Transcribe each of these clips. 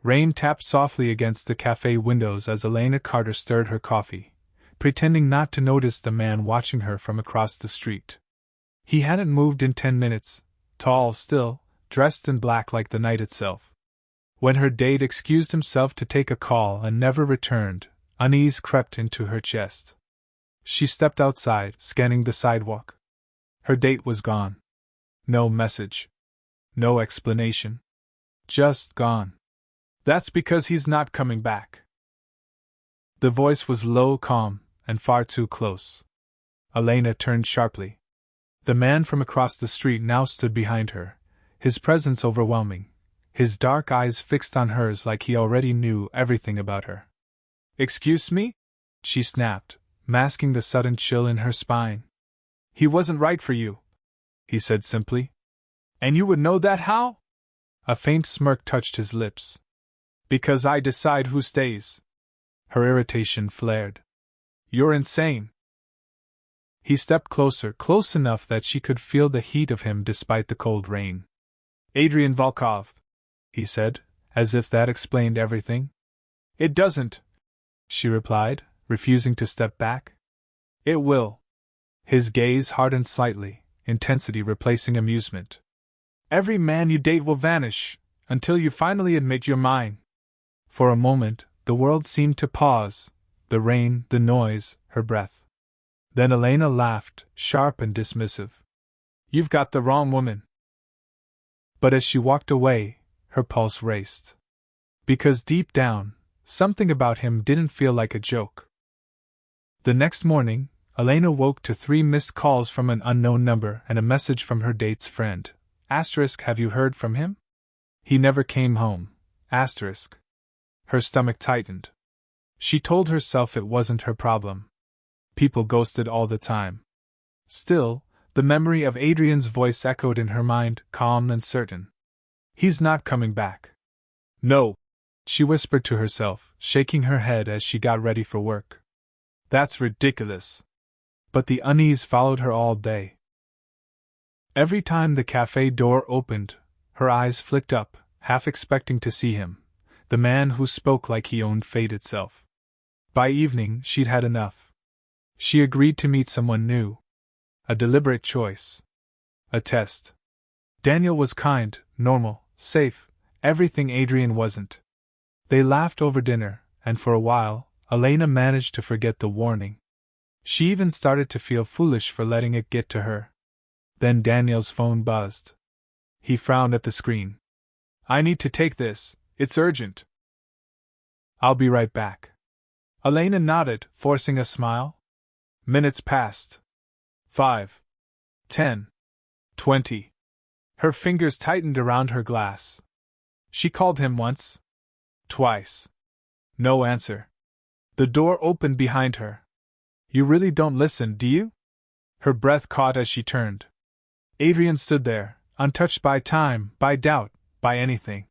Rain tapped softly against the cafe windows as Elena Carter stirred her coffee, pretending not to notice the man watching her from across the street. He hadn't moved in 10 minutes, tall still, dressed in black like the night itself. When her date excused himself to take a call and never returned, unease crept into her chest. She stepped outside, scanning the sidewalk. Her date was gone. No message. No explanation. Just gone. That's because he's not coming back. The voice was low, calm, and far too close. Elena turned sharply. The man from across the street now stood behind her, his presence overwhelming, his dark eyes fixed on hers like he already knew everything about her. "Excuse me?" she snapped, masking the sudden chill in her spine. "He wasn't right for you," he said simply. "And you would know that how?" A faint smirk touched his lips. "Because I decide who stays." Her irritation flared. "You're insane." He stepped closer, close enough that she could feel the heat of him despite the cold rain. "Adrian Volkov," he said, as if that explained everything. "It doesn't," she replied, refusing to step back. "It will." His gaze hardened slightly, intensity replacing amusement. "Every man you date will vanish, until you finally admit you're mine." For a moment, the world seemed to pause, the rain, the noise, her breath. Then Elena laughed, sharp and dismissive. "You've got the wrong woman." But as she walked away, her pulse raced. Because deep down, something about him didn't feel like a joke. The next morning, Elena woke to 3 missed calls from an unknown number and a message from her date's friend. Have you heard from him? He never came home. Her stomach tightened. She told herself it wasn't her problem. People ghosted all the time. Still, the memory of Adrian's voice echoed in her mind, calm and certain. "He's not coming back." "No," she whispered to herself, shaking her head as she got ready for work. "That's ridiculous." But the unease followed her all day. Every time the cafe door opened, her eyes flicked up, half expecting to see him, the man who spoke like he owned fate itself. By evening, she'd had enough. She agreed to meet someone new. A deliberate choice. A test. Daniel was kind, normal, safe, everything Adrian wasn't. They laughed over dinner, and for a while, Elena managed to forget the warning. She even started to feel foolish for letting it get to her. Then Daniel's phone buzzed. He frowned at the screen. "I need to take this, it's urgent." "I'll be right back." Elena nodded, forcing a smile. Minutes passed. 5. 10. 20. Her fingers tightened around her glass. She called him once. Twice. No answer. The door opened behind her. "You really don't listen, do you?" Her breath caught as she turned. Adrian stood there, untouched by time, by doubt, by anything.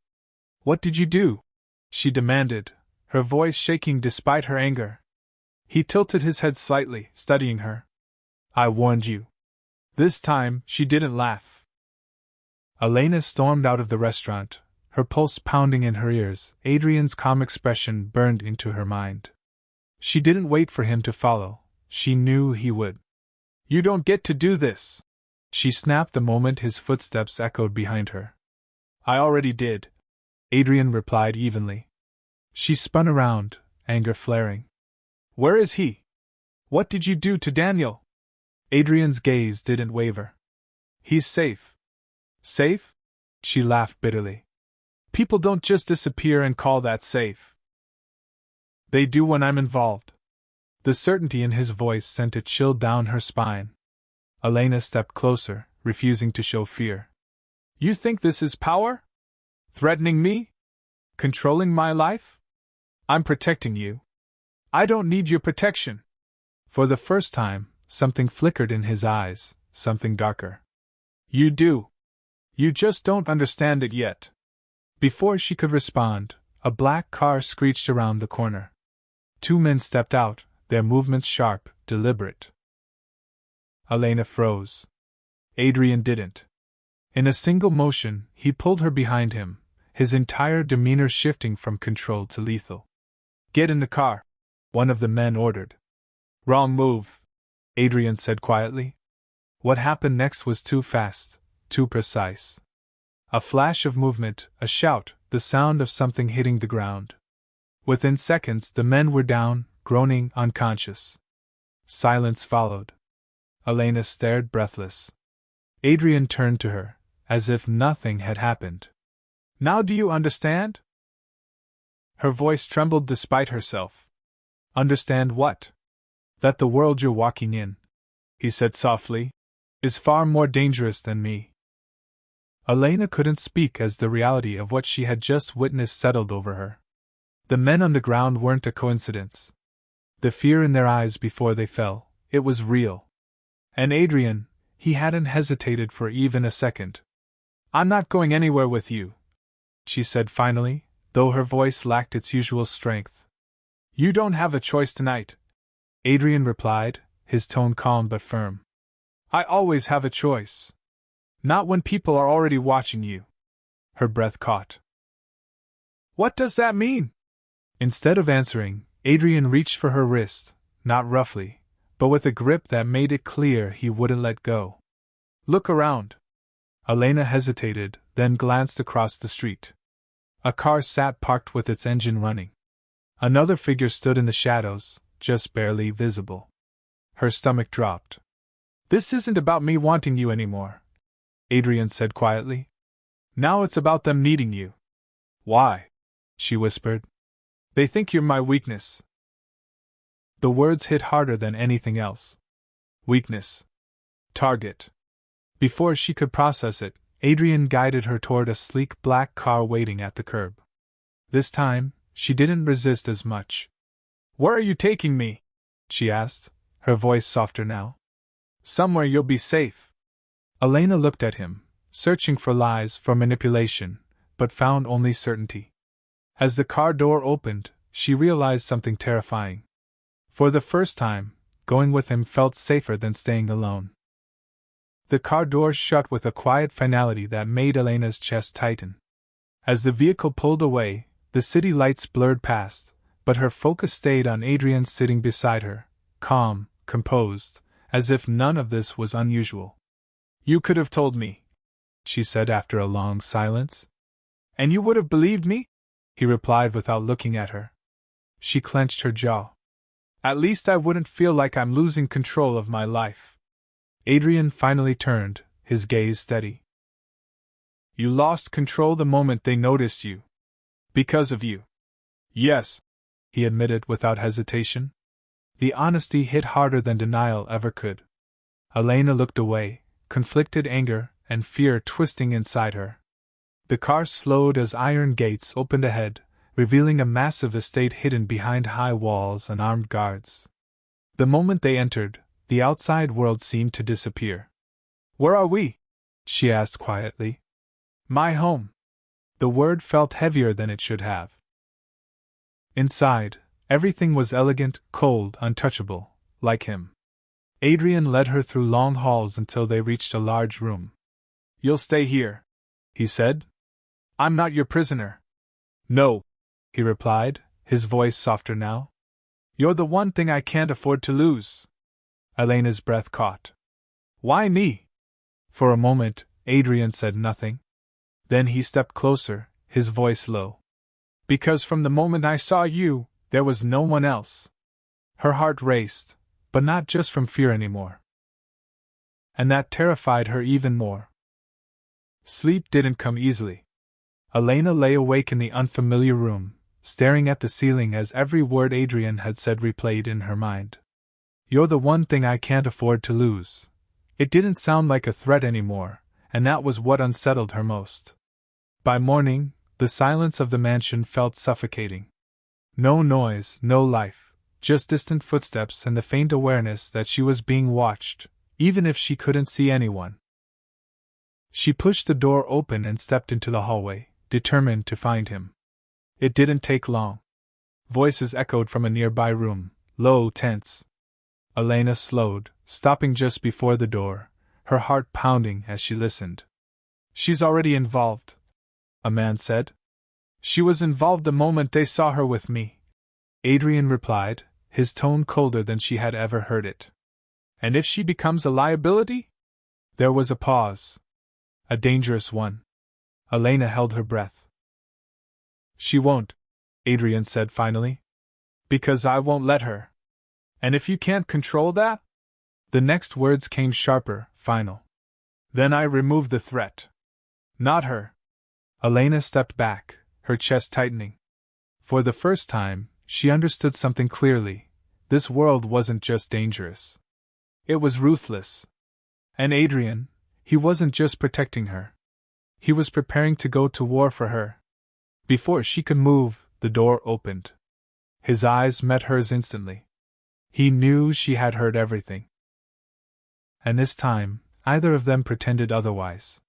"What did you do?" she demanded, her voice shaking despite her anger. He tilted his head slightly, studying her. "I warned you." This time, she didn't laugh. Elena stormed out of the restaurant, her pulse pounding in her ears. Adrian's calm expression burned into her mind. She didn't wait for him to follow. She knew he would. "You don't get to do this," she snapped the moment his footsteps echoed behind her. "I already did," Adrian replied evenly. She spun around, anger flaring. "Where is he? What did you do to Daniel?" Adrian's gaze didn't waver. "He's safe." "Safe?" She laughed bitterly. "People don't just disappear and call that safe." "They do when I'm involved." The certainty in his voice sent a chill down her spine. Elena stepped closer, refusing to show fear. "You think this is power? Threatening me? Controlling my life? I'm protecting you. I don't need your protection." For the first time, something flickered in his eyes, something darker. "You do. You just don't understand it yet." Before she could respond, a black car screeched around the corner. 2 men stepped out, their movements sharp, deliberate. Elena froze. Adrian didn't. In a single motion, he pulled her behind him, his entire demeanor shifting from controlled to lethal. "Get in the car," one of the men ordered. "Wrong move," Adrian said quietly. What happened next was too fast, too precise. A flash of movement, a shout, the sound of something hitting the ground. Within seconds, the men were down, groaning, unconscious. Silence followed. Elena stared breathless. Adrian turned to her, as if nothing had happened. "Now do you understand?" Her voice trembled despite herself. "Understand what?" "That the world you're walking in," he said softly, "is far more dangerous than me." Elena couldn't speak as the reality of what she had just witnessed settled over her. The men on the ground weren't a coincidence. The fear in their eyes before they fell, it was real. And Adrian, he hadn't hesitated for even a second. "I'm not going anywhere with you," she said finally, though her voice lacked its usual strength. "You don't have a choice tonight," Adrian replied, his tone calm but firm. "I always have a choice. Not when people are already watching you." Her breath caught. "What does that mean?" Instead of answering, Adrian reached for her wrist, not roughly, but with a grip that made it clear he wouldn't let go. "Look around." Elena hesitated, then glanced across the street. A car sat parked with its engine running. Another figure stood in the shadows, just barely visible. Her stomach dropped. "This isn't about me wanting you anymore," Adrian said quietly. "Now it's about them needing you." "Why?" she whispered. "They think you're my weakness." The words hit harder than anything else. Weakness. Target. Before she could process it, Adrian guided her toward a sleek black car waiting at the curb. This time, she didn't resist as much. "Where are you taking me?" she asked, her voice softer now. "Somewhere you'll be safe." Elena looked at him, searching for lies, for manipulation, but found only certainty. As the car door opened, she realized something terrifying. For the first time, going with him felt safer than staying alone. The car doors shut with a quiet finality that made Elena's chest tighten. As the vehicle pulled away, the city lights blurred past, but her focus stayed on Adrian sitting beside her, calm, composed, as if none of this was unusual. "You could have told me," she said after a long silence. "And you would have believed me?" he replied without looking at her. She clenched her jaw. "At least I wouldn't feel like I'm losing control of my life." Adrian finally turned, his gaze steady. "You lost control the moment they noticed you. Because of you." "Yes," he admitted without hesitation. The honesty hit harder than denial ever could. Elena looked away, conflicted anger and fear twisting inside her. The car slowed as iron gates opened ahead, revealing a massive estate hidden behind high walls and armed guards. The moment they entered, the outside world seemed to disappear. "Where are we?" she asked quietly. "My home." The word felt heavier than it should have. Inside, everything was elegant, cold, untouchable, like him. Adrian led her through long halls until they reached a large room. "You'll stay here," he said. "I'm not your prisoner." "No," he replied, his voice softer now. "You're the one thing I can't afford to lose." Elena's breath caught. "Why me?" For a moment, Adrian said nothing. Then he stepped closer, his voice low. "Because from the moment I saw you, there was no one else." Her heart raced, but not just from fear anymore. And that terrified her even more. Sleep didn't come easily. Elena lay awake in the unfamiliar room, staring at the ceiling as every word Adrian had said replayed in her mind. "You're the one thing I can't afford to lose." It didn't sound like a threat anymore, and that was what unsettled her most. By morning, the silence of the mansion felt suffocating. No noise, no life, just distant footsteps and the faint awareness that she was being watched, even if she couldn't see anyone. She pushed the door open and stepped into the hallway, determined to find him. It didn't take long. Voices echoed from a nearby room, low, tense. Elena slowed, stopping just before the door, her heart pounding as she listened. "She's already involved," a man said. She was involved the moment they saw her with me, Adrian replied, his tone colder than she had ever heard it. And if she becomes a liability? There was a pause. A dangerous one. Elena held her breath. She won't, Adrian said finally. Because I won't let her. And if you can't control that? The next words came sharper, final. Then I remove the threat. Not her. Elena stepped back, her chest tightening. For the first time, she understood something clearly. This world wasn't just dangerous. It was ruthless. And Adrian, he wasn't just protecting her. He was preparing to go to war for her. Before she could move, the door opened. His eyes met hers instantly. He knew she had heard everything. And this time, either of them pretended otherwise.